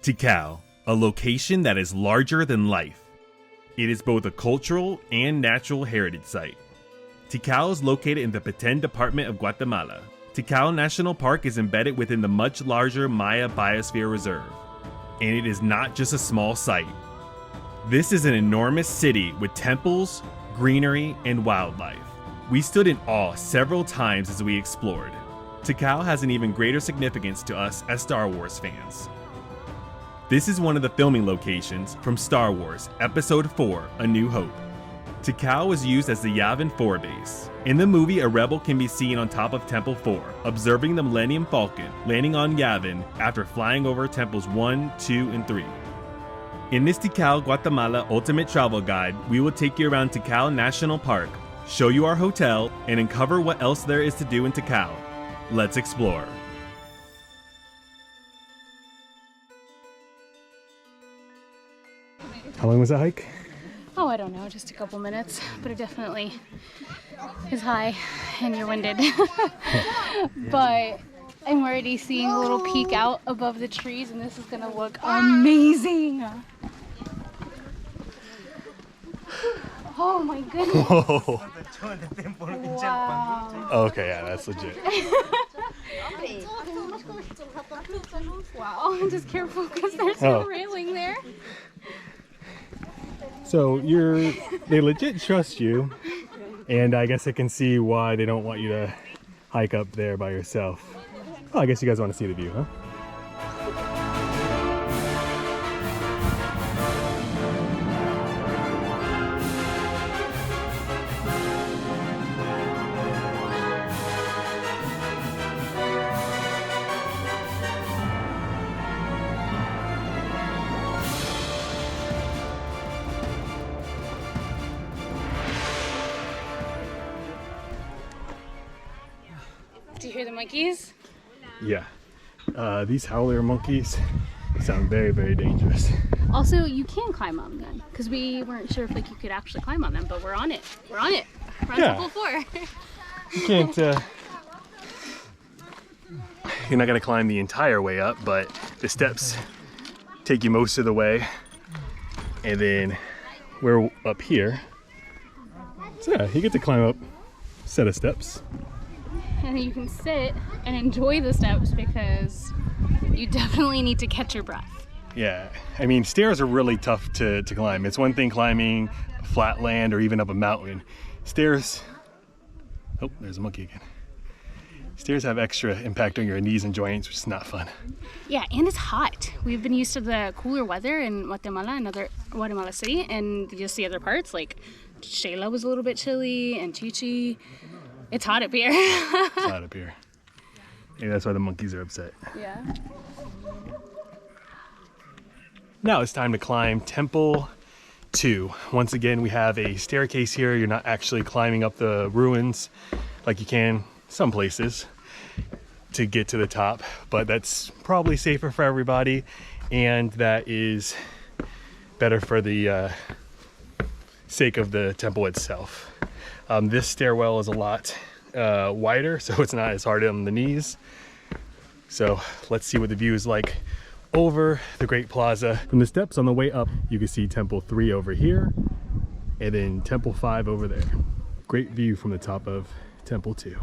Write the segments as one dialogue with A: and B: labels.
A: Tikal, a location that is larger than life. It is both a cultural and natural heritage site. Tikal is located in the Petén Department of Guatemala. Tikal National Park is embedded within the much larger Maya Biosphere Reserve. And it is not just a small site. This is an enormous city with temples, greenery, and wildlife. We stood in awe several times as we explored. Tikal has an even greater significance to us as Star Wars fans. This is one of the filming locations from Star Wars Episode 4, A New Hope. Tikal was used as the Yavin 4 base. In the movie, a rebel can be seen on top of Temple 4, observing the Millennium Falcon landing on Yavin after flying over Temples 1, 2, and 3. In this Tikal Guatemala Ultimate Travel Guide, we will take you around Tikal National Park, show you our hotel, and uncover what else there is to do in Tikal. Let's explore.
B: How long was that hike?
C: Oh, I don't know, just a couple minutes, but it definitely is high and you're winded. But I'm already seeing a little peek out above the trees and this is gonna look amazing. Oh my goodness.
B: Whoa.
C: Wow.
B: Okay, yeah, that's legit.
C: Wow, just careful because there's a railing there.
B: So they legit trust you, and I guess I can see why they don't want you to hike up there by yourself. Oh, I guess you guys want to see the view, huh?
C: Do you hear the monkeys?
B: Yeah. These howler monkeys sound very, very dangerous.
C: Also, you can climb on them because we weren't sure if you could actually climb on them, but we're on it. We're on it. We're on Temple 4.
B: You can't, you're not gonna climb the entire way up, but the steps take you most of the way. And then we're up here. So yeah, you get to climb up a set of steps.
C: And you can sit and enjoy the steps because you definitely need to catch your breath.
B: Yeah, I mean, stairs are really tough to climb. It's one thing climbing flat land or even up a mountain. Stairs, oh, there's a monkey again. Stairs have extra impact on your knees and joints, which is not fun.
C: Yeah, and it's hot. We've been used to the cooler weather in Guatemala and Guatemala City, and just the other parts, like Shayla was a little bit chilly and Chichi. It's hot up here.
B: It's hot up here. Maybe that's why the monkeys are upset.
C: Yeah.
B: Now it's time to climb Temple II. Once again, we have a staircase here. You're not actually climbing up the ruins like you can some places to get to the top, but that's probably safer for everybody, and that is better for the sake of the temple itself. This stairwell is a lot wider, so it's not as hard on the knees. So let's see what the view is like over the Great Plaza. From the steps on the way up, you can see Temple 3 over here, and then Temple 5 over there. Great view from the top of Temple 2.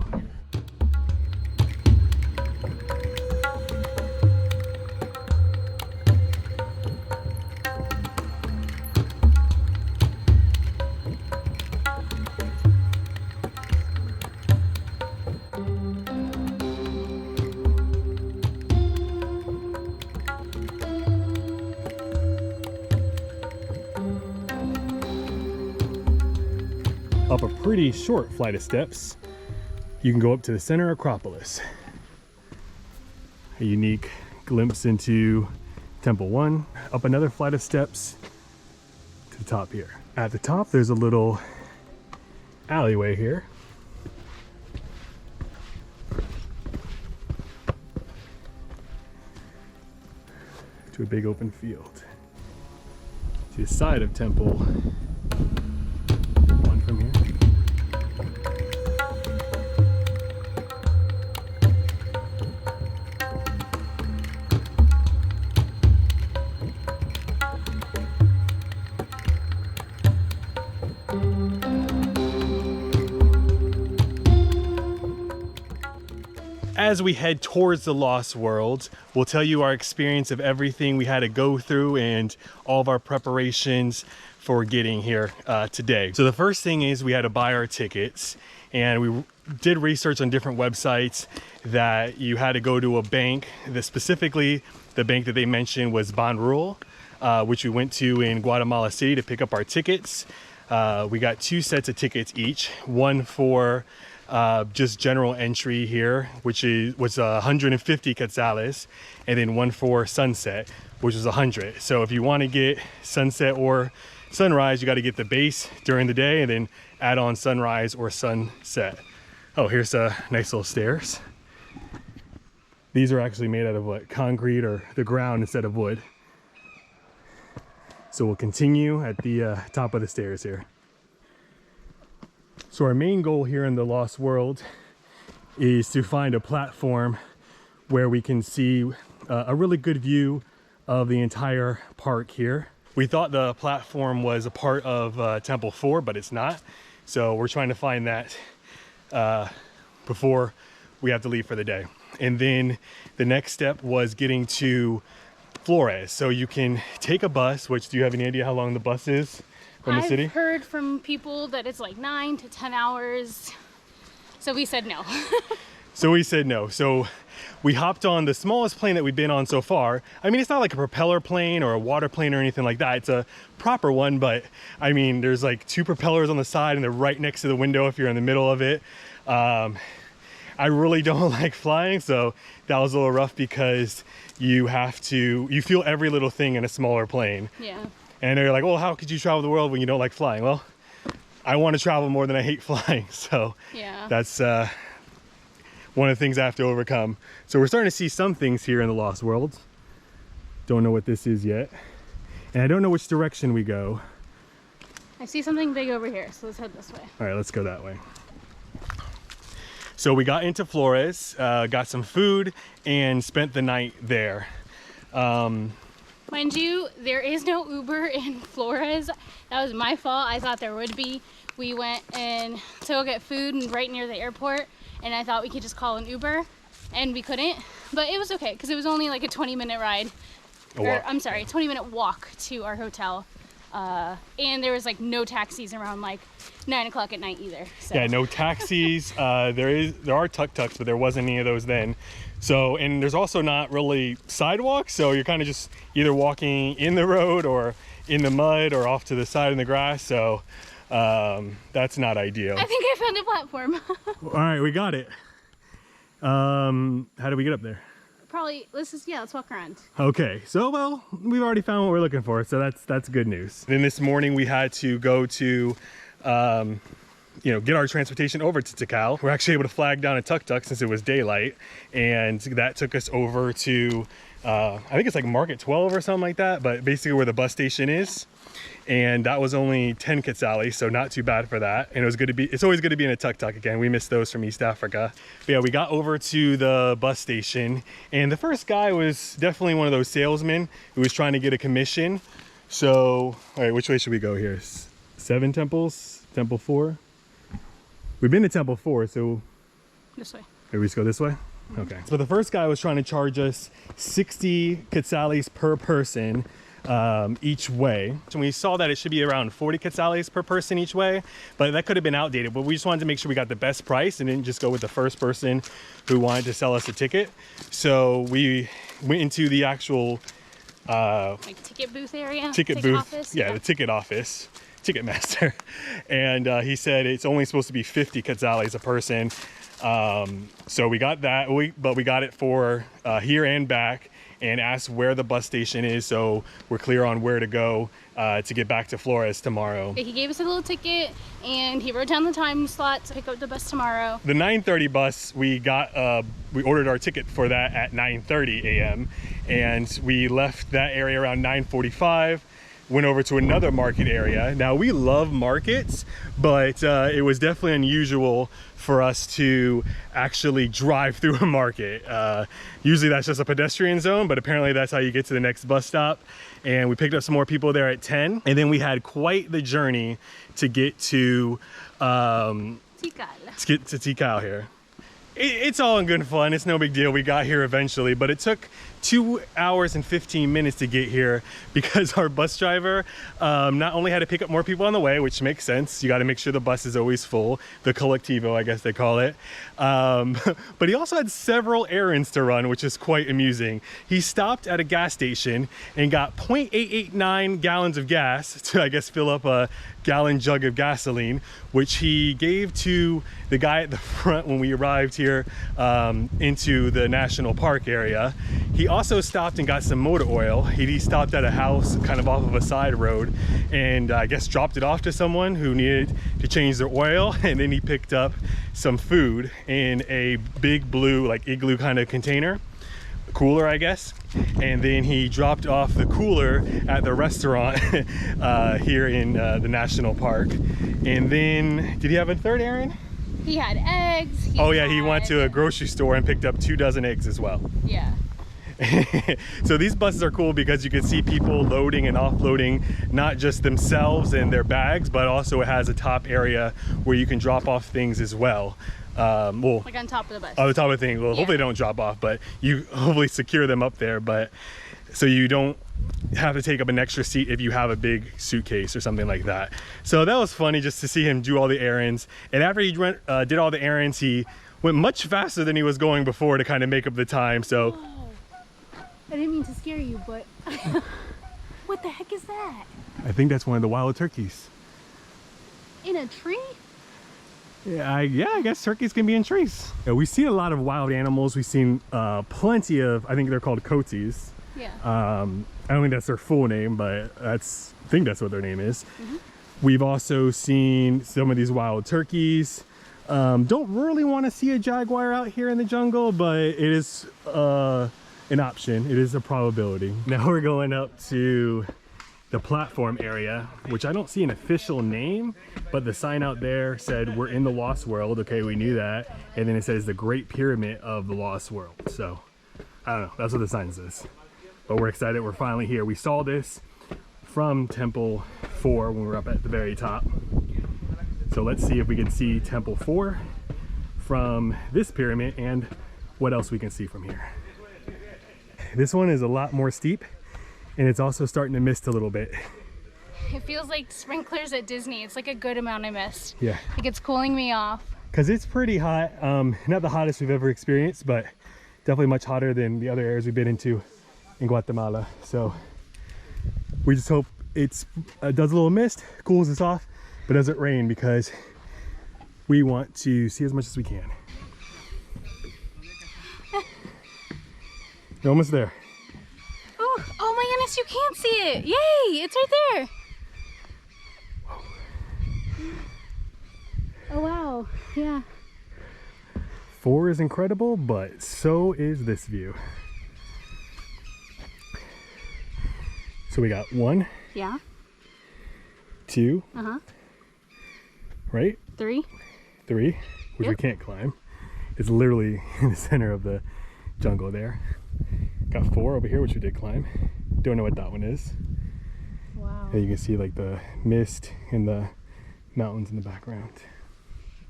B: Up a pretty short flight of steps, you can go up to the Central Acropolis. A unique glimpse into Temple 1. Up another flight of steps to the top here. At the top, there's a little alleyway here. To a big open field. To the side of Temple 1 from here. as we head towards the Lost World, we'll tell you our experience of everything we had to go through and all of our preparations for getting here today. So the first thing is we had to buy our tickets, and we did research on different websites that you had to go to a bank. That specifically, the bank that they mentioned was Banrural, which we went to in Guatemala City to pick up our tickets. We got 2 sets of tickets each, one for just general entry here, which was 150 quetzales, and then one for sunset, which was 100. So if you want to get sunset or sunrise, you got to get the base during the day and then add on sunrise or sunset. Oh, here's a nice little stairs. These are actually made out of what? Concrete or the ground instead of wood. So we'll continue at the top of the stairs here. So our main goal here in the Lost World is to find a platform where we can see a really good view of the entire park here. We thought the platform was a part of Temple IV, but it's not. So we're trying to find that before we have to leave for the day. And then the next step was getting to Flores. So you can take a bus, which, do you have any idea how long the bus is from the city?
C: I've heard from people that it's like 9 to 10 hours. So we said no.
B: So we said no. So we hopped on the smallest plane that we've been on so far. I mean, it's not like a propeller plane or a water plane or anything like that. It's a proper one, but I mean, there's like 2 propellers on the side and they're right next to the window if you're in the middle of it. I really don't like flying, so that was a little rough because you feel every little thing in a smaller plane.
C: Yeah.
B: And they're like, well, how could you travel the world when you don't like flying? Well, I want to travel more than I hate flying, so yeah, that's one of the things I have to overcome. So we're starting to see some things here in the Lost World. Don't know what this is yet, and I don't know which direction we go.
C: I see something big over here, so let's head this way.
B: All right, let's go that way. So we got into Flores, got some food, and spent the night there.
C: Mind you, there is no Uber in Flores. That was my fault. I thought there would be. We went to go get food and right near the airport, and I thought we could just call an Uber, and we couldn't. But it was okay because it was only like a 20-minute ride. I'm sorry, 20-minute walk to our hotel. And there was like no taxis around like 9 o'clock at night either. So. Yeah,
B: no taxis. There are tuk-tuks, but there wasn't any of those then. So, and there's also not really sidewalks, so you're kind of just either walking in the road or in the mud or off to the side in the grass. So that's not ideal.
C: I think I found a platform.
B: All right, we got it. How do we get up there?
C: Probably, let's walk around.
B: Okay, so well, we've already found what we're looking for, so that's good news. Then this morning we had to go to get our transportation over to Tikal. We're actually able to flag down a tuk-tuk since it was daylight, and that took us over to I think it's like Market 12 or something like that, but basically where the bus station is. And that was only 10 quetzales, so not too bad for that. And it's always good to be in a tuk-tuk again. We missed those from East Africa. But yeah, we got over to the bus station, and the first guy was definitely one of those salesmen who was trying to get a commission. So, all right, which way should we go here? 7 temples, Temple 4. We've been to Temple 4, so
C: this way.
B: Maybe we just go this way? Okay. So the first guy was trying to charge us 60 quetzales per person each way. So we saw that it should be around 40 quetzales per person each way, but that could have been outdated. But we just wanted to make sure we got the best price and didn't just go with the first person who wanted to sell us a ticket. So we went into the actual
C: like ticket booth area?
B: Ticket booth.
C: Office?
B: Yeah, the ticket office. Ticketmaster. And he said it's only supposed to be 50 quetzales a person. So we got that, but we got it for here and back, and asked where the bus station is, so we're clear on where to go to get back to Flores tomorrow.
C: He gave us a little ticket, and he wrote down the time slot to pick up the bus tomorrow.
B: The 9:30 bus, we ordered our ticket for that at 9:30 a.m. and we left that area around 9:45. Went over to another market area. Now, we love markets, but it was definitely unusual for us to actually drive through a market. Usually that's just a pedestrian zone, but apparently that's how you get to the next bus stop. And we picked up some more people there at 10. And then we had quite the journey to get to
C: Tikal.
B: Tikal here. It's all in good fun. It's no big deal. We got here eventually, but it took 2 hours and 15 minutes to get here because our bus driver not only had to pick up more people on the way, which makes sense. You got to make sure the bus is always full, the Colectivo, I guess they call it. But he also had several errands to run, which is quite amusing. He stopped at a gas station and got 0.889 gallons of gas to, I guess, fill up a gallon jug of gasoline, which he gave to the guy at the front when we arrived here into the national park area. He also stopped and got some motor oil. He stopped at a house kind of off of a side road and I guess dropped it off to someone who needed to change their oil, and then he picked up some food in a big blue like igloo kind of container, cooler I guess, and then he dropped off the cooler at the restaurant here in the national park. And then did he have a third errand?
C: He had eggs.
B: He went to a grocery store and picked up 2 dozen eggs as well.
C: Yeah.
B: So these buses are cool because you can see people loading and offloading not just themselves and their bags, but also it has a top area where you can drop off things as well. Well,
C: like on top of the bus.
B: On the top of the thing. Well, hopefully they don't drop off, but you hopefully secure them up there, but so you don't have to take up an extra seat if you have a big suitcase or something like that. So that was funny just to see him do all the errands. And after he did all the errands, he went much faster than he was going before to kind of make up the time. So
C: I didn't mean to scare you, but what the heck is that?
B: I think that's one of the wild turkeys.
C: In a tree?
B: Yeah, I guess turkeys can be in trees. Yeah, we've seen a lot of wild animals. We've seen plenty of, I think they're called coatis.
C: Yeah.
B: I don't think that's their full name, but I think that's what their name is. We've also seen some of these wild turkeys. Don't really want to see a jaguar out here in the jungle, but it is an option. It is a probability. Now we're going up to the platform area, which I don't see an official name, but the sign out there said we're in the Lost World. Okay, we knew that. And then it says the Great Pyramid of the Lost World. So I don't know, that's what the sign says. But we're excited, we're finally here. We saw this from Temple 4 when we were up at the very top. So let's see if we can see Temple 4 from this pyramid and what else we can see from here. This one is a lot more steep, and it's also starting to mist a little bit.
C: It feels like sprinklers at Disney. It's like a good amount of mist.
B: Yeah.
C: Like it's cooling me off.
B: Because it's pretty hot. Not the hottest we've ever experienced, but definitely much hotter than the other areas we've been into in Guatemala. So we just hope it does a little mist, cools us off, but doesn't rain, because we want to see as much as we can. You're almost there.
C: Oh my goodness, you can't see it. Yay, it's right there. Oh wow, yeah.
B: 4 is incredible, but so is this view. So we got 1.
C: Yeah.
B: 2. Right?
C: 3.
B: 3, which we can't climb. It's literally in the center of the jungle there. Got 4 over here, which we did climb. Don't know what that one is.
C: Wow.
B: And you can see like the mist and the mountains in the background.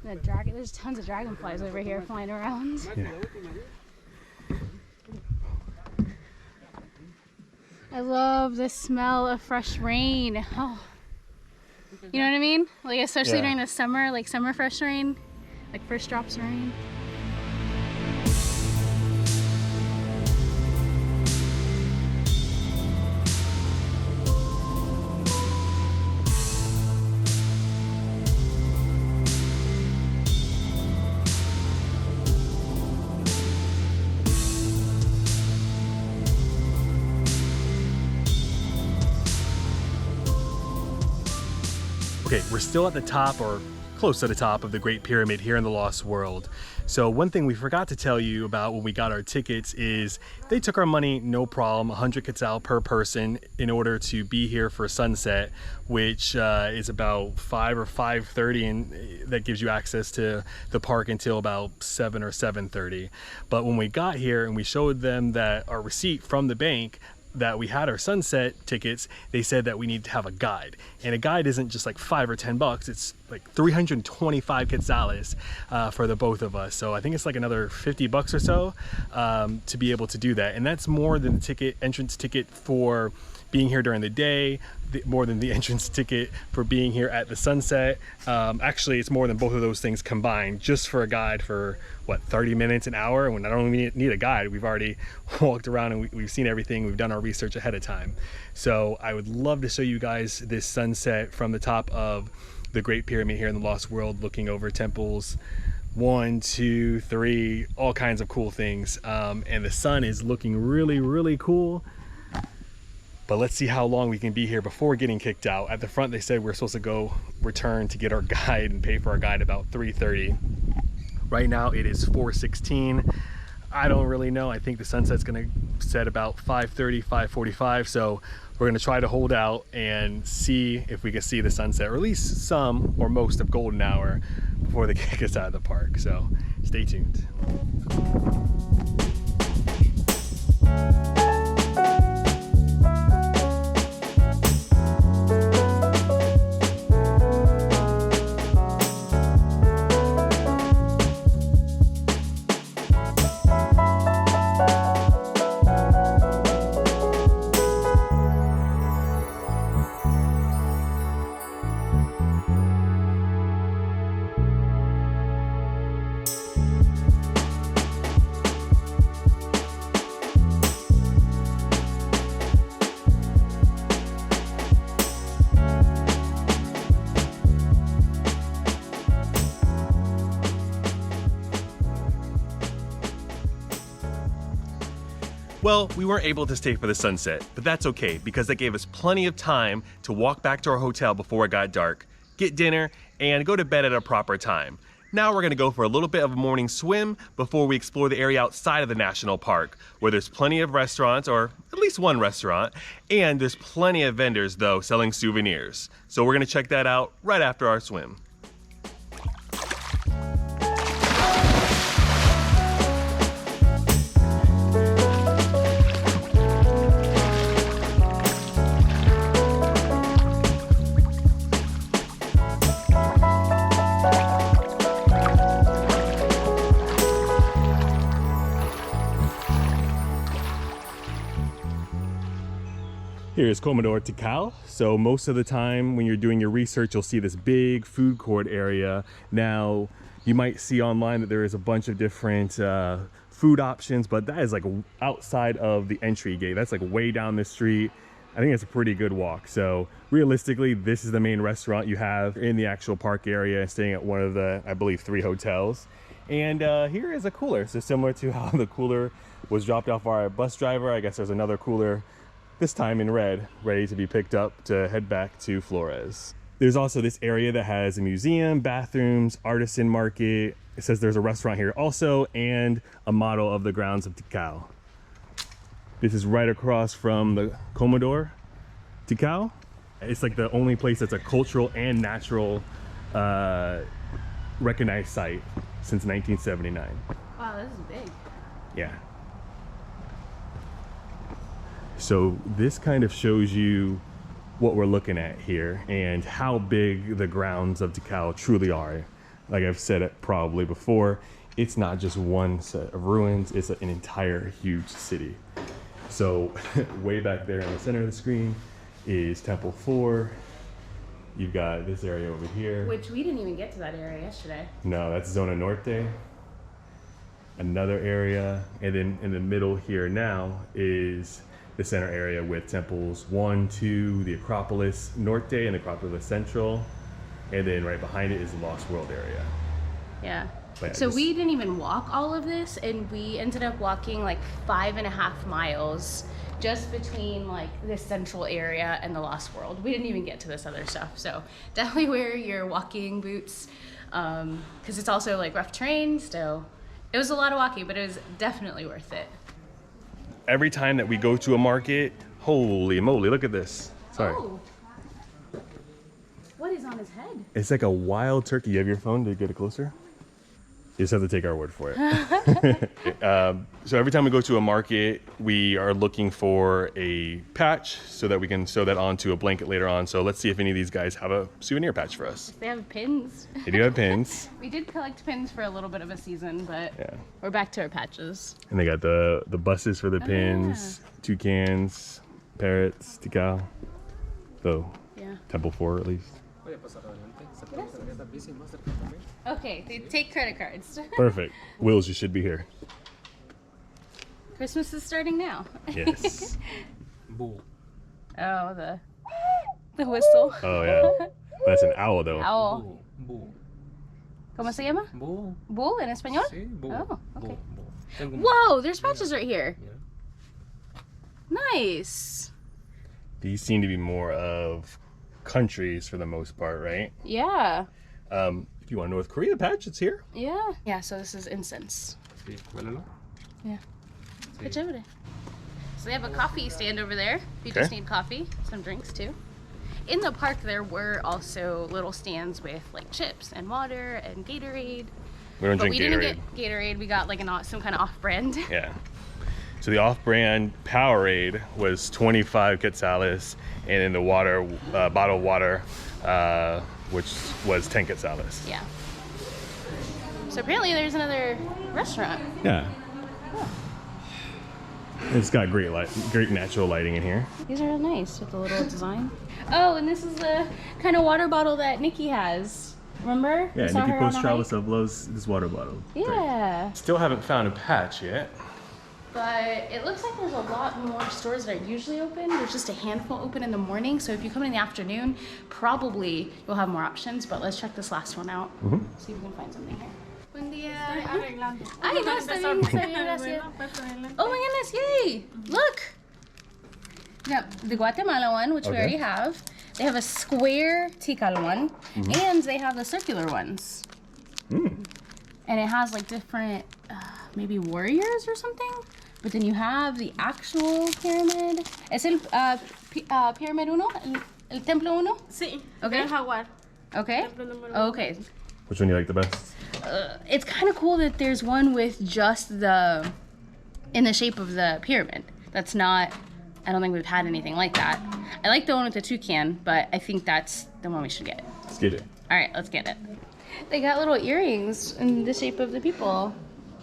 C: There's tons of dragonflies over here flying around.
B: Yeah.
C: I love the smell of fresh rain. Oh. You know what I mean? Like especially during the summer, like summer fresh rain, like first drops of rain.
B: Okay, we're still at the top, or close to the top, of the Great Pyramid here in the Lost World. So one thing we forgot to tell you about when we got our tickets is they took our money, no problem, 100 quetzal per person in order to be here for sunset, which is about 5 or 5:30, and that gives you access to the park until about 7 or 7:30. But when we got here and we showed them that our receipt from the bank, that we had our sunset tickets, they said that we need to have a guide. And a guide isn't just like $5 or $10, it's like 325 quetzales for the both of us. So I think it's like another 50 bucks or so to be able to do that. And that's more than the entrance ticket for being here during the day, more than the entrance ticket for being here at the sunset. Actually, it's more than both of those things combined, just for a guide for what, 30 minutes, an hour. And when I don't even need a guide, we've already walked around and we've seen everything. We've done our research ahead of time. So I would love to show you guys this sunset from the top of the Great Pyramid here in the Lost World, looking over temples 1, 2, 3, all kinds of cool things. And the sun is looking really, really cool. But let's see how long we can be here before getting kicked out. At the front, they said we're supposed to go return to get our guide and pay for our guide about 3:30. Right now it is 4:16. I don't really know. I think the sunset's gonna set about 5:30, 5:45. So we're gonna try to hold out and see if we can see the sunset, or at least some or most of golden hour before they kick us out of the park. So stay tuned.
A: Well, we weren't able to stay for the sunset, but that's okay because that gave us plenty of time to walk back to our hotel before it got dark, get dinner, and go to bed at a proper time. Now we're gonna go for a little bit of a morning swim before we explore the area outside of the national park, where there's plenty of restaurants, or at least one restaurant, and there's plenty of vendors though selling souvenirs. So we're gonna check that out right after our swim. Here's Comedor Tikal. So most of the time when you're doing your research, you'll see this big food court area. Now, you might see online that there is a bunch of different food options, but that is like outside of the entry gate. That's like way down the street. I think it's a pretty good walk. So realistically, this is the main restaurant you have in the actual park area, staying at one of the, I believe, 3 hotels. And here is a cooler. So similar to how the cooler was dropped off by our bus driver, I guess there's another cooler, this time in red, ready to be picked up to head back to Flores. There's also this area that has a museum, bathrooms, artisan market. It says there's a restaurant here also, and a model of the grounds of Tikal. This is right across from the Comedor Tikal. It's like the only place that's a cultural and natural recognized site since 1979.
C: Wow, this is big.
A: Yeah. So this kind of shows you what we're looking at here and how big the grounds of Tikal truly are. Like I've said it probably before, it's not just one set of ruins, it's an entire huge city. So way back there in the center of the screen is Templo IV. You've got this area over here.
C: Which we didn't even get to that area yesterday.
A: No, that's Zona Norte. Another area, and then in the middle here now is the center area with temples 1, 2, the Acropolis Norte and the Acropolis Central, and then right behind it is the Lost World area.
C: Yeah.
A: But
C: so we didn't even walk all of this, and we ended up walking like 5.5 miles just between like this central area and the Lost World. We didn't even get to this other stuff. So definitely wear your walking boots, because it's also like rough terrain. So it was a lot of walking, but it was definitely worth it.
A: Every time that we go to a market, holy moly, look at this. Sorry.
C: Oh. What is on his head?
A: It's like a wild turkey. You have your phone to get it closer?
B: You just have to take our word for it. So every time we go to a market, we are looking for a patch so that we can sew that onto a blanket later on. So let's see if any of these guys have a souvenir patch for us.
C: They have pins.
B: They do have pins.
C: We did collect pins for a little bit of a season, but
B: Yeah.
C: we're back to our patches.
B: And they got the buses for the pins, toucans, parrots, Tikal. So
C: Yeah.
B: Temple IV at least.
C: Okay, they take credit cards.
B: Perfect. Wills, you should be here.
C: Christmas is starting now.
B: Yes.
C: Oh, the whistle.
B: Oh yeah. That's an owl though.
C: Owl.
D: Búho.
C: ¿Cómo se llama?
D: Búho.
C: Bull in español?
D: Sí, búho.
C: Oh, okay.
D: Búho. Tengo un-
C: Whoa, there's patches right here.
D: Mira.
C: Nice.
B: These seem to be more of countries for the most part, right?
C: Yeah.
B: If you want North Korea patch, it's here.
C: Yeah. Yeah, so this is incense.
D: Sí, huélelo.
C: Yeah.
D: Sí.
C: Qué chévere. So they have a coffee stand over there. If you just
B: Okay.
C: need coffee, some drinks too. In the park there were also little stands with like chips and water and Gatorade.
B: We don't
C: But
B: drink
C: we
B: Gatorade.
C: didn't get Gatorade. We got like some kind of off-brand.
B: Yeah. So the off-brand Powerade was 25 quetzales, and then the water, bottled water, which was 10 quetzales.
C: Yeah. So apparently there's another restaurant.
B: Yeah. It's got great light, great natural lighting in here.
C: These are nice with the little design. Oh, and this is the kind of water bottle that Nikki has. Remember?
B: Yeah,
C: We saw
B: Nikki
C: her on a
B: posts travel
C: hike?
B: stuff loves this water bottle.
C: Yeah.
B: Still haven't found a patch yet.
C: But it looks like there's a lot more stores that are usually open. There's just a handful open in the morning. So if you come in the afternoon, probably you'll have more options. But let's check this last one out. See if we can find something here. Buen día.
E: Arreglando.
C: Ay, no, está bien, gracias. Oh my goodness, yay! Look! Yeah, the Guatemala one, which we
B: Okay.
C: already have. They have a square Tikal one, and they have the circular ones. And it has like different, maybe warriors or something. But then you have the actual pyramid. Es el pyramid uno, el Templo 1.
E: Sí,
C: Okay.
E: el jaguar.
C: Okay.
E: Templo número uno.
C: Okay.
B: Which one do you like the best?
C: It's kind of cool that there's one with just in the shape of the pyramid. That's not, I don't think we've had anything like that. I like the one with the toucan, but I think that's the one we should get.
B: Let's get it.
C: All right, let's get it. They got little earrings in the shape of the people.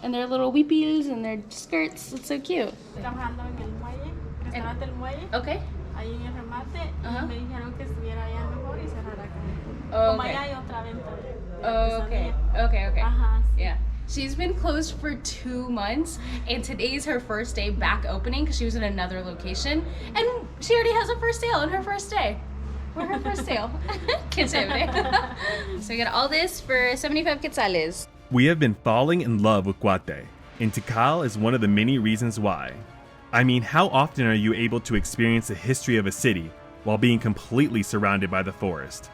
C: And their little weepies and their skirts. It's so cute.
E: Trabajando en el muelle, restaurante El Muelle,
C: Okay.
E: ahí en el remate,
C: Ajá.
E: y me dijeron que estuviera allá mejor y cerrara con
C: Oh,
E: Como
C: okay.
E: allá hay otra venta de
C: Okay.
E: artesanía.
C: Okay.
E: Ajá, sí.
C: Yeah. She's been closed for 2 months, and today's her first day back opening because she was in another location, and she already has a first sale on her first day. We're her first sale. Qué chévere. So we got all this for 75 quetzales.
A: We have been falling in love with Guate, and Tikal is one of the many reasons why. I mean, how often are you able to experience the history of a city while being completely surrounded by the forest?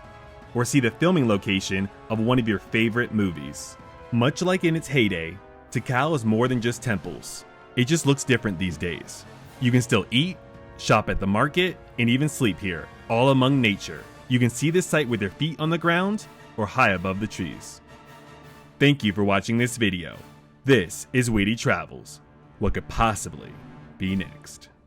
A: Or see the filming location of one of your favorite movies? Much like in its heyday, Tikal is more than just temples. It just looks different these days. You can still eat, shop at the market, and even sleep here, all among nature. You can see this site with your feet on the ground or high above the trees. Thank you for watching this video. This is WITY Travels. What could possibly be next?